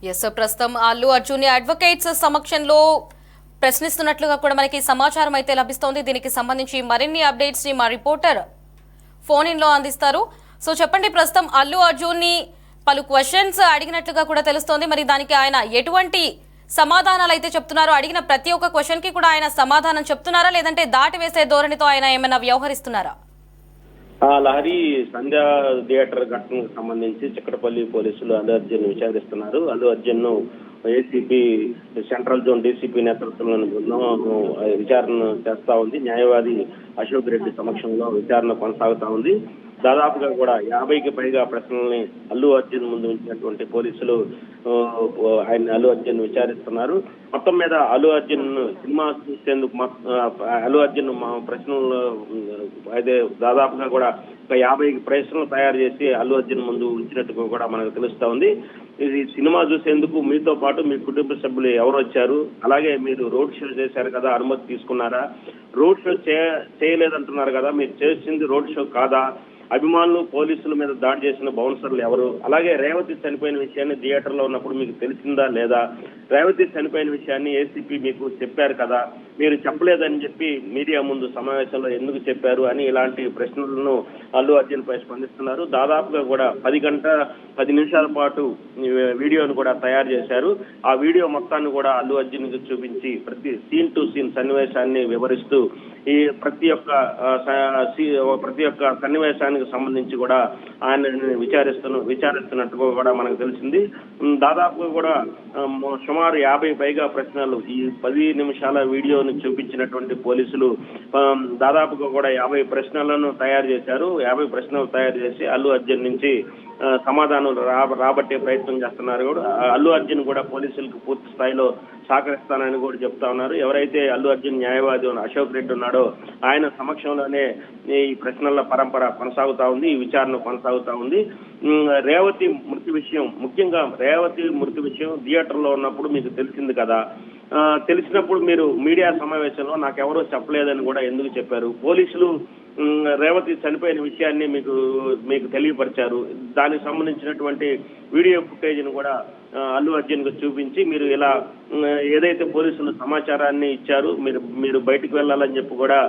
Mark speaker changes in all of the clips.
Speaker 1: Yes ప్రస్తుతం Allu Arjun advocates సమక్షంలో ప్రశ్నిస్తున్నట్లుగా కూడా మనకి సమాచారం అయితే లభిస్తోంది. దీనికి సంబంధించి మరిన్ని అప్డేట్స్ ని మా రిపోర్టర్ ఫోన్ ఇన్ లో అందిస్తారు. సో చెప్పండి, ప్రస్తుతం అల్లు అర్జున్ ని పలు క్వశ్చన్స్ అడిగినట్లుగా కూడా తెలుస్తోంది. మరి దానికి ఆయన ఎటువంటి సమాధానాలు అయితే చెప్తున్నారో, అడిగిన ప్రతి ఒక్క క్వశ్చన్ కి కూడా ఆయన సమాధానం చెప్తున్నారా, లేదంటే దాటి వేసే ధోరణితో ఆయన ఏమైనా వ్యవహరిస్తున్నారా?
Speaker 2: లహరి సంధ్యా థియేటర్ ఘటనకు సంబంధించి చిక్కడపల్లి పోలీసులు అల్లు అర్జున్ విచారిస్తున్నారు. అల్లు అర్జున్ ను ఏసీపీ సెంట్రల్ జోన్ డీసీపీ నేతృత్వంలోని బృందం విచారణ చేస్తా ఉంది. న్యాయవాది అశోక్ రెడ్డి సమక్షంలో విచారణ కొనసాగుతా ఉంది. దాదాపుగా కూడా 50కి పైగా ప్రశ్నల్ని అల్లు అర్జున్ ముందు ఉంచినటువంటి పోలీసులు అల్లు అర్జున్ విచారిస్తున్నారు. మొత్తం మీద అల్లు అర్జున్ సినిమా చూసేందుకు అల్లు అర్జున్ ప్రశ్నలు అయితే దాదాపుగా కూడా ఒక 50 ప్రశ్నలు తయారు చేసి అల్లు అర్జున్ ముందు ఉంచినట్టుగా కూడా మనకు తెలుస్తా ఉంది. ఇది సినిమా చూసేందుకు మీతో పాటు మీ కుటుంబ సభ్యులు ఎవరు వచ్చారు, అలాగే మీరు రోడ్ షో చేశారు కదా, అనుమతి తీసుకున్నారా, రోడ్ షో చేయలేదంటున్నారు కదా, మీరు చేసింది రోడ్ షో కాదా, అభిమానులు పోలీసుల మీద దాడి చేసిన బౌన్సర్లు ఎవరు, అలాగే రేవతి చనిపోయిన విషయాన్ని థియేటర్ లో ఉన్నప్పుడు మీకు తెలిసిందా లేదా, రేవతి చనిపోయిన విషయాన్ని ఏసీపీ మీకు చెప్పారు కదా, మీరు చెప్పలేదని చెప్పి మీడియా ముందు సమావేశంలో ఎందుకు చెప్పారు అని ఇలాంటి ప్రశ్నలను అల్లు అర్జున్ పై స్పందిస్తున్నారు. దాదాపుగా కూడా 10 నిమిషాల పాటు వీడియోను కూడా తయారు చేశారు. ఆ వీడియో మొత్తాన్ని కూడా అల్లు అర్జున్ కి చూపించి ప్రతి సీన్ టు సీన్ సన్నివేశాన్ని వివరిస్తూ ఈ ప్రతి ఒక్క సన్నివేశానికి సంబంధించి కూడా ఆయన విచారిస్తున్నట్టుగా కూడా మనకు తెలిసింది. దాదాపుగా కూడా సుమారు 50 పైగా ప్రశ్నలు ఈ 10 నిమిషాల వీడియోను చూపించినటువంటి పోలీసులు దాదాపుగా కూడా 50 ప్రశ్నలను తయారు చేశారు. 50 ప్రశ్నలు తయారు చేసి అల్లు అర్జున్ నుంచి సమాధానాలు రాబట్టే ప్రయత్నం చేస్తున్నారు. కూడా అల్లు అర్జున్ కూడా పోలీసులకు పూర్తి స్థాయిలో సహకరిస్తానని కూడా చెప్తా ఉన్నారు. ఎవరైతే అల్లు అర్జున్ న్యాయవాది అశోక్ రెడ్డి ఉన్నాడో ఆయన సమక్షంలోనే ఈ ప్రశ్నల పరంపర కొనసాగుతా ఉంది, ఈ విచారణ కొనసాగుతా ఉంది. రేవతి మృతి విషయం, ముఖ్యంగా రేవతి మృతి విషయం థియేటర్ లో ఉన్నప్పుడు మీకు తెలిసింది కదా, తెలిసినప్పుడు మీరు మీడియా సమావేశంలో నాకెవరో చెప్పలేదని కూడా ఎందుకు చెప్పారు, పోలీసులు రేవతి చనిపోయిన విషయాన్ని మీకు తెలియపరిచారు, దానికి సంబంధించినటువంటి వీడియో ఫుటేజ్ను కూడా అల్లు అర్జున్ కు చూపించి మీరు ఇలా ఏదైతే పోలీసులు సమాచారాన్ని ఇచ్చారు, మీరు బయటకు వెళ్ళాలని చెప్పి కూడా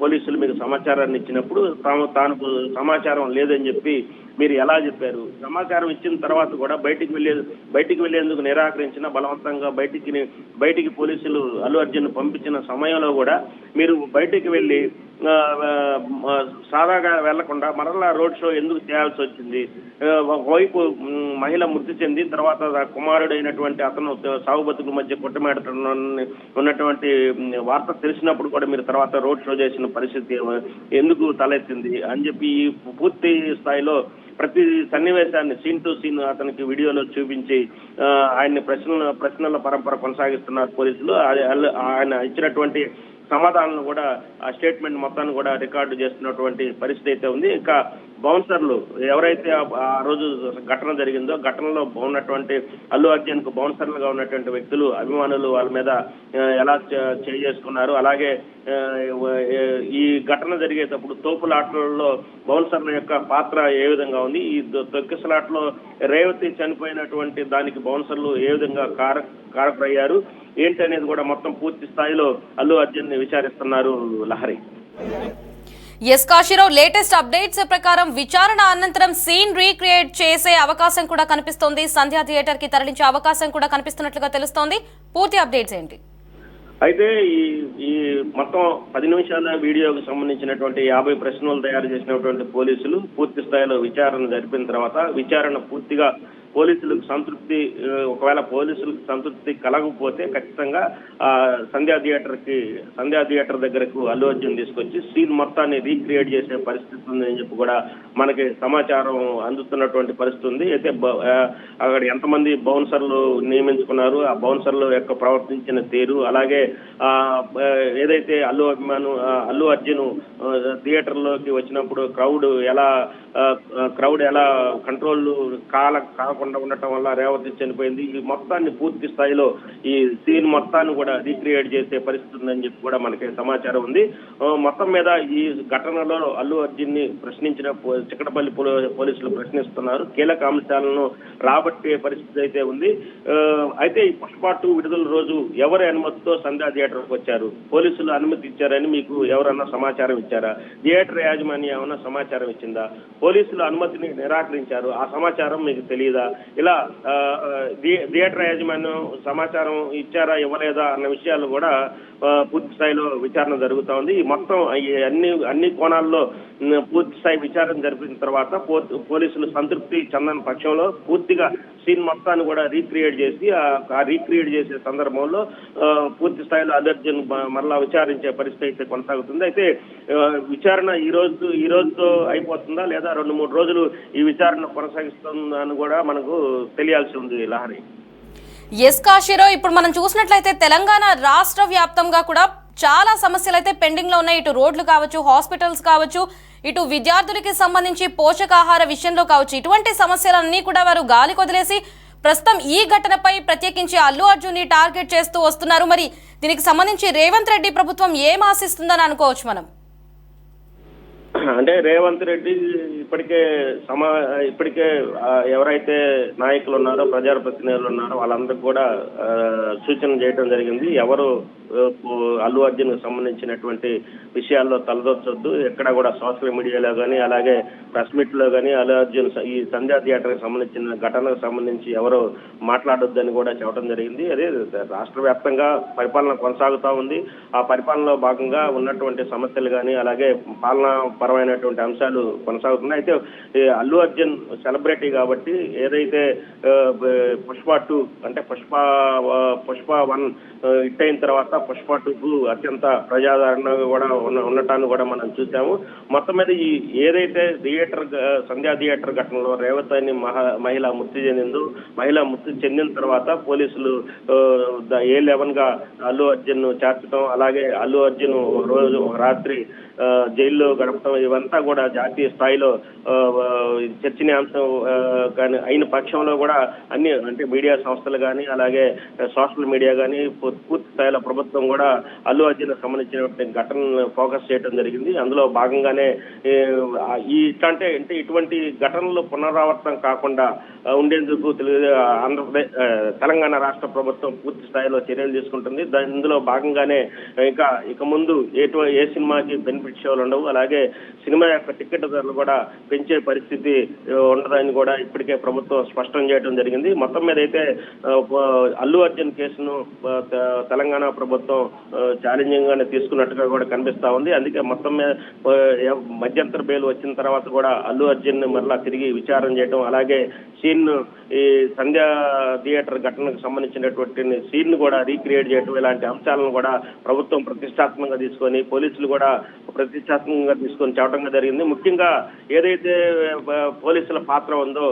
Speaker 2: పోలీసులు మీకు సమాచారాన్ని ఇచ్చినప్పుడు తాను సమాచారం లేదని చెప్పి మీరు ఎలా చెప్పారు, సమాచారం ఇచ్చిన తర్వాత కూడా బయటికి వెళ్లేందుకు నిరాకరించిన బలవంతంగా బయటికి పోలీసులు అల్లు అర్జున్ పంపించిన సమయంలో కూడా మీరు బయటికి వెళ్లి సాదాగా వెళ్లకుండా మరలా రోడ్ షో ఎందుకు చేయాల్సి వచ్చింది, ఒకవైపు మహిళ మృతి చెంది తర్వాత కుమారుడైనటువంటి అతను సాగు బతుకుల మధ్య ఉన్నటువంటి వార్త తెలిసినప్పుడు కూడా మీరు తర్వాత రోడ్ షో చేసిన పరిస్థితి ఎందుకు తలెత్తింది అని చెప్పి పూర్తి స్థాయిలో ప్రతి సన్నివేశాన్ని సీన్ టు సీన్ అతనికి వీడియోలో చూపించి ఆయన్ని ప్రశ్నల పరంపర కొనసాగిస్తున్నారు పోలీసులు. ఆయన ఇచ్చినటువంటి సమాధానాలను కూడా ఆ స్టేట్మెంట్ మొత్తాన్ని కూడా రికార్డు చేస్తున్నటువంటి పరిస్థితి అయితే ఉంది. ఇంకా బౌన్సర్లు ఎవరైతే ఆ రోజు ఘటన జరిగిందో ఘటనలో ఉన్నటువంటి అల్లు అర్జున్ కు బౌన్సర్లుగా ఉన్నటువంటి వ్యక్తులు, అభిమానులు వాళ్ళ మీద ఎలా చేసుకున్నారు, అలాగే ఈ ఘటన జరిగేటప్పుడు తోపులాటలలో బౌన్సర్ల యొక్క పాత్ర ఏ విధంగా ఉంది, ఈ తొక్కిసలాటలో రేవతి చనిపోయినటువంటి దానికి బౌన్సర్లు ఏ విధంగా కారకులయ్యారు ఏంటనేది కూడా మొత్తం పూర్తి స్థాయిలో అల్లు అర్జున్ ని విచారిస్తున్నారు. Lahari.
Speaker 1: S Kasirao, latest updates ప్రకారం విచారణ అనంతరం సీన్ రీక్రియేట్ చేసే అవకాశం కూడా కనిపిస్తోంది, సంధ్యా థియేటర్ కి తరలించే అవకాశం కూడా కనిపిస్తున్నట్లుగా తెలుస్తోంది. పూర్తి అప్డేట్స్ ఏంటి?
Speaker 2: అయితే ఈ మొత్తం 10 నిమిషాల వీడియోకు సంబంధించినటువంటి 50 ప్రశ్నలు తయారు చేసినటువంటి పోలీసులు పూర్తి స్థాయిలో విచారణ జరిపిన తర్వాత విచారణ పూర్తిగా ఒకవేళ పోలీసులకు సంతృప్తి కలగకపోతే ఖచ్చితంగా సంధ్యా థియేటర్ దగ్గరకు అల్లు అర్జున్ తీసుకొచ్చి సీన్ మొత్తాన్ని రీక్రియేట్ చేసే పరిస్థితి ఉందని చెప్పి కూడా మనకి సమాచారం అందుతున్నటువంటి పరిస్థితి ఉంది. అయితే అక్కడ ఎంతమంది బౌన్సర్లు నియమించుకున్నారు, ఆ బౌన్సర్లు యొక్క ప్రవర్తించిన తీరు, అలాగే ఏదైతే అల్లు అర్జున్ థియేటర్ లోకి వచ్చినప్పుడు క్రౌడ్ ఎలా క్రౌడ్ ఎలా కంట్రోల్ కాకుండా ఉండటం వల్ల రేవతి చనిపోయింది. ఈ మొత్తాన్ని పూర్తి స్థాయిలో ఈ సీన్ మొత్తాన్ని కూడా రీక్రియేట్ చేసే పరిస్థితి ఉందని చెప్పి కూడా మనకి సమాచారం ఉంది. మొత్తం మీద ఈ ఘటనలో అల్లు అర్జున్ ని ప్రశ్నించిన చిక్కడపల్లి పోలీసులు ప్రశ్నిస్తున్నారు. కీలక అంశాలను రాబట్టే పరిస్థితి అయితే ఉంది. అయితే ఈ పుష్ప 2 విడుదల రోజు ఎవరి అనుమతితో సంధ్యా థియేటర్కి వచ్చారు? పోలీసులు అనుమతి ఇచ్చారని మీకు ఎవరన్నా సమాచారం ఇచ్చారా? థియేటర్ యాజమాన్యం ఏమన్నా సమాచారం ఇచ్చిందా? పోలీసులు అనుమతిని నిరాకరించారు, ఆ సమాచారం మీకు తెలియదా? ఇలా థియేటర్ యాజమాన్యం సమాచారం ఇచ్చారా ఇవ్వలేదా అన్న విషయాలు కూడా పూర్తి స్థాయిలో విచారణ జరుగుతూ ఉంది. మొత్తం అన్ని కోణాల్లో పూర్తి స్థాయి విచారణ జరిపిన తర్వాత పోలీసులు సంతృప్తి చెందని పక్షంలో పూర్తిగా సీన్ మొత్తాన్ని కూడా రీక్రియేట్ చేసి ఆ రీక్రియేట్ చేసే సందర్భంలో పూర్తి స్థాయిలో అల్లు అర్జున్ మరలా విచారించే పరిస్థితి అయితే కొనసాగుతుంది. అయితే విచారణ ఈ రోజుతో అయిపోతుందా లేదా 2-3 రోజులు ఈ విచారణ కొనసాగిస్తుందని కూడా మనకు తెలియాల్సి ఉంది లహరి.
Speaker 1: ఎస్ కాశీరావు, ఇప్పుడు మనం చూసినట్లయితే తెలంగాణ రాష్ట్ర వ్యాప్తంగా కూడా చాలా సమస్యలు అయితే పెండింగ్ లో ఉన్నాయి. ఇటు రోడ్లు కావచ్చు, హాస్పిటల్స్ కావచ్చు, ఇటు విద్యార్థులకి సంబంధించి పోషకాహార విషయంలో కావచ్చు, ఇటువంటి సమస్యలన్నీ కూడా వారు గాలి కొదిలేసి ప్రస్తుతం ఈ ఘటనపై ప్రత్యేకించి అల్లు అర్జున్ ని టార్గెట్ చేస్తూ వస్తున్నారు. మరి దీనికి సంబంధించి రేవంత్ రెడ్డి ప్రభుత్వం ఏం ఆశిస్తుందని అనుకోవచ్చు మనం?
Speaker 2: అంటే రేవంత్ రెడ్డి ఇప్పటికే ఎవరైతే నాయకులు ఉన్నారో, ప్రజాప్రతినిధులు ఉన్నారో వాళ్ళందరికీ కూడా సూచన చేయడం జరిగింది. ఎవరు అల్లు అర్జున్ కు సంబంధించినటువంటి విషయాల్లో తలదొచ్చొద్దు, ఎక్కడ కూడా సోషల్ మీడియాలో కానీ అలాగే ప్రెస్ మీట్ లో కానీ అల్లు అర్జున్ ఈ సంధ్యా థియేటర్ కి సంబంధించిన ఘటనకు సంబంధించి ఎవరు మాట్లాడొద్దని కూడా చెప్పడం జరిగింది. అదే రాష్ట్ర వ్యాప్తంగా పరిపాలన కొనసాగుతూ ఉంది. ఆ పరిపాలనలో భాగంగా ఉన్నటువంటి సమస్యలు కానీ అలాగే పాలనా పరమైనటువంటి అంశాలు కొనసాగుతున్నాయి. అయితే అల్లు అర్జున్ సెలబ్రిటీ కాబట్టి ఏదైతే పుష్ప 2 అంటే పుష్ప 1 హిట్ అయిన తర్వాత పుష్ప 2కు అత్యంత ప్రజాదరణ కూడా ఉండటాన్ని కూడా మనం చూసాము. మొత్తం మీద ఈ ఏదైతే సంధ్యా థియేటర్ ఘటనలో రేవతి అని మహిళ మృతి చెందిన తర్వాత పోలీసులు A11 గా అల్లు అర్జున్ చేర్చడం, అలాగే అల్లు అర్జున్ రోజు రాత్రి జైల్లో గడపడం, ఇవంతా కూడా జాతీయ స్థాయిలో చర్చనీయాంశం కానీ అయిన పక్షంలో కూడా అన్ని అంటే మీడియా సంస్థలు కానీ అలాగే సోషల్ మీడియా కానీ పూర్తి స్థాయిలో ప్రభుత్వం కూడా అల్లు అర్జున్ సంబంధించినటువంటి ఘటనలను ఫోకస్ చేయడం జరిగింది. అందులో భాగంగానే ఇటువంటి ఘటనలు పునరావృతం కాకుండా ఉండేందుకు తెలంగాణ రాష్ట్ర ప్రభుత్వం పూర్తి స్థాయిలో చర్యలు తీసుకుంటుంది. ఇందులో భాగంగానే ఇక ముందు ఏ సినిమాకి బెనిఫిట్ షోలు ఉండవు, అలాగే సినిమా యొక్క టికెట్ ధరలు కూడా పెంచే పరిస్థితి ఉండదని కూడా ఇప్పటికే ప్రభుత్వం స్పష్టం చేయడం జరిగింది. మొత్తం మీద అయితే అల్లు అర్జున్ కేసును తెలంగాణ ప్రభుత్వం ఛాలెంజింగ్ గానే తీసుకున్నట్టుగా కూడా కనిపిస్తా ఉంది. అందుకే మొత్తం మీద మధ్యంతర బెయిల్ వచ్చిన తర్వాత కూడా అల్లు అర్జున్ మరలా తిరిగి విచారణ చేయడం, అలాగే సీన్ ఈ సంధ్యా థియేటర్ ఘటనకు సంబంధించినటువంటి సీన్ కూడా రీక్రియేట్ చేయడం, ఇలాంటి అంశాలను కూడా ప్రభుత్వం ప్రతిష్టాత్మకంగా తీసుకొని పోలీసులు కూడా ప్రతిష్టాత్మకంగా తీసుకొని చెప్పడం జరిగింది. ముఖ్యంగా ఏదైతే పోలీసుల పాత్ర ఉందో,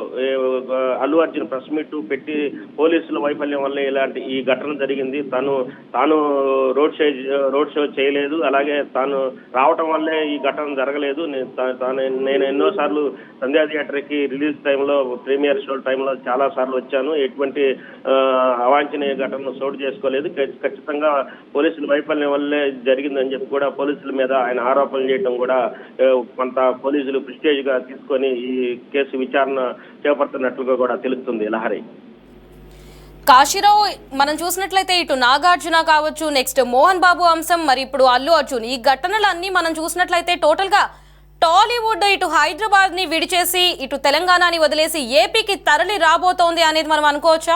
Speaker 2: అల్లు అర్జున్ ప్రెస్ మీట్ పెట్టి పోలీసుల వైఫల్యం వల్ల ఇలాంటి ఈ ఘటన జరిగింది, తాను రోడ్ షో చేయలేదు, అలాగే తాను రావటం వల్లే ఈ ఘటన జరగలేదు, నేను ఎన్నోసార్లు సంధ్యా థియేటర్ కి రిలీజ్ టైంలో ప్రీమియర్ షో టైంలో చాలా సార్లు వచ్చాను, ఎటువంటి అవాంఛనీయ ఘటనను చోటు చేసుకోలేదు, ఖచ్చితంగా పోలీసుల వైఫల్యం వల్లే జరిగిందని చెప్పి కూడా పోలీసుల మీద ఆయన ఆరోపణలు చేయడం కూడా కొంత పోలీసులు ప్రిస్టేజ్ గా తీసుకొని ఈ కేసు విచారణ చేపడుతున్నట్లుగా కూడా తెలుస్తుంది లహరి.
Speaker 1: కాశీరావు, మనం చూసినట్లయితే ఇటు నాగార్జున కావచ్చు, నెక్స్ట్ మోహన్ బాబు అంశం, మరి ఇప్పుడు అల్లు అర్జున్, ఈ ఘటనలన్నీ మనం చూసినట్లయితే టోటల్ గా టాలీవుడ్ ఇటు హైదరాబాద్ ని విడిచేసి ఇటు తెలంగాణని వదిలేసి ఏపీకి తరలి రాబోతోంది అనేది మనం అనుకోవచ్చా?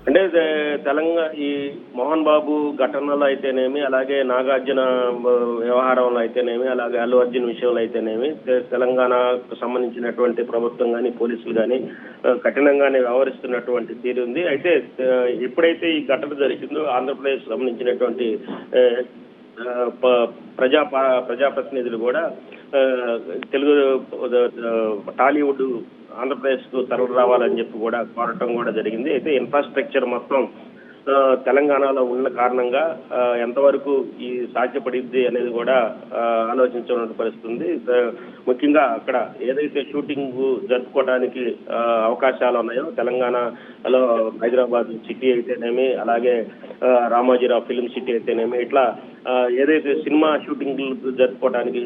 Speaker 2: అంటే ఈ మోహన్ బాబు ఘటనలో అయితేనేమి, అలాగే నాగార్జున వ్యవహారంలో అయితేనేమి, అలాగే అల్లు అర్జున్ విషయంలో అయితేనేమి తెలంగాణకు సంబంధించినటువంటి ప్రభుత్వం కానీ పోలీసులు కానీ కఠినంగానే వ్యవహరిస్తున్నటువంటి తీరు ఉంది. అయితే ఎప్పుడైతే ఈ ఘటన జరిగిందో ఆంధ్రప్రదేశ్ సంబంధించినటువంటి ప్రజాప్రతినిధులు కూడా తెలుగు టాలీవుడ్ ఆంధ్రప్రదేశ్ కు తరలి రావాలని చెప్పి కూడా కోరటం కూడా జరిగింది. అయితే ఇన్ఫ్రాస్ట్రక్చర్ మొత్తం తెలంగాణలో ఉన్న కారణంగా ఎంతవరకు ఈ సాధ్యపడిద్ది అనేది కూడా ఆలోచించడం పరిస్థితుంది. ముఖ్యంగా అక్కడ ఏదైతే షూటింగ్ జరుపుకోవడానికి అవకాశాలు ఉన్నాయో తెలంగాణలో హైదరాబాద్ సిటీ అయితేనేమి, అలాగే రామోజీరావు ఫిల్మ్ సిటీ అయితేనేమి, ఇట్లా ఏదైతే సినిమా షూటింగ్ జరుపుకోవడానికి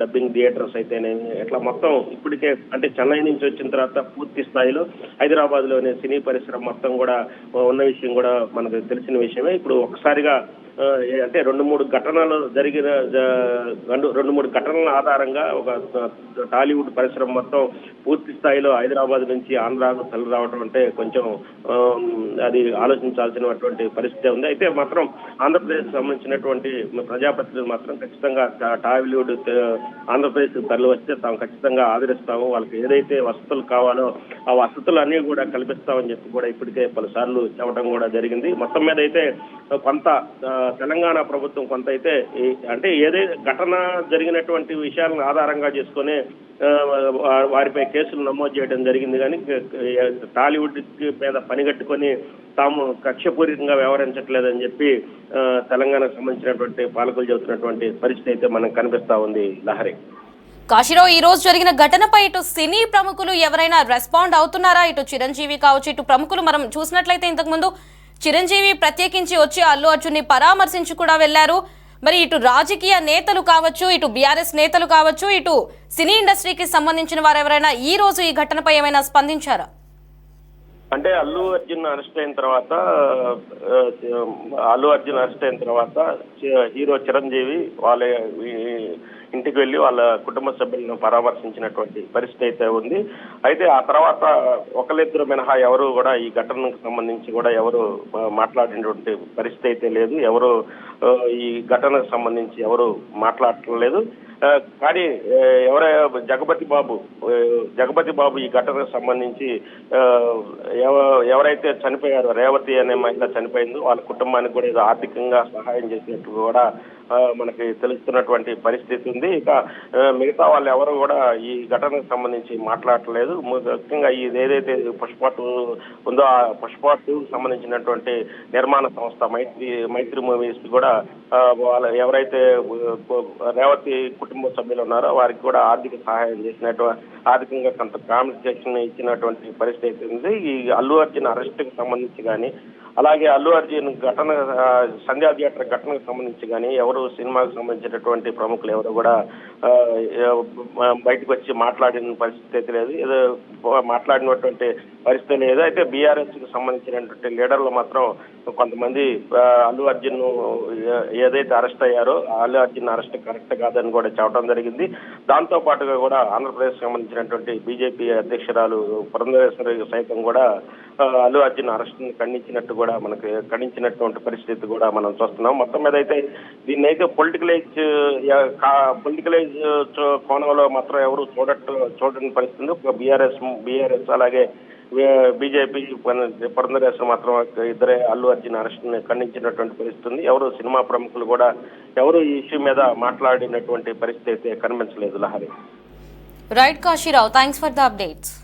Speaker 2: డబ్బింగ్ థియేటర్స్ అయితేనేమి, ఇట్లా మొత్తం ఇప్పటికే అంటే చెన్నై నుంచి వచ్చిన తర్వాత పూర్తి స్థాయిలో హైదరాబాద్ లోని సినీ పరిశ్రమ మొత్తం కూడా ఉన్న విషయం కూడా మనకు తెలిసిన విషయమే. ఇప్పుడు ఒకసారిగా అంటే 2-3 ఘటనలు జరిగిన 2-3 ఘటనల ఆధారంగా ఒక టాలీవుడ్ పరిశ్రమ మొత్తం పూర్తి స్థాయిలో హైదరాబాద్ నుంచి ఆంధ్రాకు తరలి రావడం అంటే కొంచెం అది ఆలోచించాల్సినటువంటి పరిస్థితి ఉంది. అయితే మాత్రం ఆంధ్రప్రదేశ్ సంబంధించినటువంటి ప్రజాప్రతినిధులు మాత్రం ఖచ్చితంగా టాలీవుడ్ ఆంధ్రప్రదేశ్ తరలి వస్తే తాము ఖచ్చితంగా ఆదరిస్తాము, వాళ్ళకి ఏదైతే వసతులు కావాలో ఆ వసతులు అన్ని కూడా కల్పిస్తామని చెప్పి కూడా ఇప్పటికే పలుసార్లు చెప్పడం కూడా జరిగింది. మొత్తం మీద అయితే కొంత తెలంగాణ ప్రభుత్వం కొంత అయితే అంటే ఏదైతే ఘటన జరిగినటువంటి విషయాలను ఆధారంగా చేసుకుని వారిపై కేసులు నమోదు చేయడం జరిగింది. కానీ టాలీవుడ్ మీద పనిగట్టుకొని తాము కక్షపూరితంగా వ్యవహరించట్లేదని చెప్పి తెలంగాణకు సంబంధించినటువంటి పాలకులు చెబుతున్నటువంటి పరిస్థితి అయితే మనకు కనిపిస్తా ఉంది. లహరి,
Speaker 1: కాశీరావు, ఈ రోజు జరిగిన ఘటనపై ఇటు సినీ ప్రముఖులు ఎవరైనా రెస్పాండ్ అవుతున్నారా? ఇటు చిరంజీవి కావచ్చు, ఇటు ప్రముఖులు మనం చూసినట్లయితే ఇంతకుముందు చిరంజీవి ప్రత్యేకించి వచ్చి అల్లు అర్జున్ని పరామర్శించి కూడా వెళ్లారు. మరి ఇటు రాజకీయ నేతలు కావచ్చు, ఇటు బీఆర్ఎస్ నేతలు కావచ్చు, ఇటు సినీ ఇండస్ట్రీకి సంబంధించిన వారు ఎవరైనా ఈ రోజు ఈ ఘటనపై ఏమైనా స్పందించారా?
Speaker 2: అంటే అల్లు అర్జున్ అరెస్ట్ అయిన తర్వాత హీరో చిరంజీవి వాళ్ళ ఇంటికి వెళ్లి వాళ్ళ కుటుంబ సభ్యులను పరామర్శించినటువంటి పరిస్థితి అయితే ఉంది. అయితే ఆ తర్వాత ఒకరిద్దరు మినహా ఎవరు కూడా ఈ ఘటనకు సంబంధించి కూడా ఎవరు మాట్లాడినటువంటి పరిస్థితి అయితే లేదు. ఎవరు ఈ ఘటనకు సంబంధించి ఎవరు మాట్లాడటం లేదు. కానీ జగపతి బాబు ఈ ఘటనకు సంబంధించి ఎవరైతే చనిపోయారో, రేవతి అనే మహిళ చనిపోయిందో వాళ్ళ కుటుంబానికి కూడా ఏదో ఆర్థికంగా సహాయం చేసినట్టు కూడా మనకి తెలుస్తున్నటువంటి పరిస్థితి ఉంది. ఇక మిగతా వాళ్ళు ఎవరు కూడా ఈ ఘటనకు సంబంధించి మాట్లాడలేదు. ముఖ్యంగా ఇది ఏదైతే పుష్ప 2 ఉందో ఆ పుష్ప 2 సంబంధించినటువంటి నిర్మాణ సంస్థ మైత్రి మూవీస్ కూడా వాళ్ళ ఎవరైతే రేవతి కుటుంబ సభ్యులు ఉన్నారో వారికి కూడా ఆర్థిక సహాయం చేసినట్టు, ఆర్థికంగా కొంత కాంపెన్సేషన్ ఇచ్చినటువంటి పరిస్థితి ఉంది. ఈ అల్లు అర్జున్ అరెస్ట్ కి సంబంధించి కానీ, అలాగే అల్లు అర్జున్ సంధ్యా థియేటర్ ఘటనకు సంబంధించి కానీ ఎవరు సినిమాకు సంబంధించినటువంటి ప్రముఖులు ఎవరు కూడా బయటకు వచ్చి మాట్లాడిన పరిస్థితి అయితే లేదు. ఏదో మాట్లాడినటువంటి పరిస్థితి లేదు. అయితే బీఆర్ఎస్ కి సంబంధించినటువంటి లీడర్లు మాత్రం కొంతమంది అల్లు అర్జున్ ఏదైతే అరెస్ట్ అయ్యారో అల్లు అర్జున్ అరెస్ట్ కరెక్ట్ కాదని కూడా చెప్పడం జరిగింది. దాంతో పాటుగా కూడా ఆంధ్రప్రదేశ్ సంబంధించినటువంటి బీజేపీ అధ్యక్షురాలు పురంధరేశ్వరి సైతం కూడా అల్లు అర్జున్ అరెస్ట్ ని ఖండించినటువంటి పరిస్థితి కూడా మనం చూస్తున్నాం. మొత్తం మీద అయితే దీన్ని అయితే పొలిటికలైజ్ కోణంలో మాత్రం ఎవరు చూడని పరిస్థితి. బీఆర్ఎస్ అలాగే బీజేపీ పురంధరేశ్వరి మాత్రం ఇద్దరే అల్లు అర్జున్ అరెస్ట్ ని ఖండించినటువంటి పరిస్థితి ఉంది. ఎవరు సినిమా ప్రముఖులు కూడా ఎవరు ఈ ఇష్యూ మీద మాట్లాడినటువంటి పరిస్థితి అయితే కనిపించలేదు. Lahari,
Speaker 1: right Kasirao, thanks for the updates.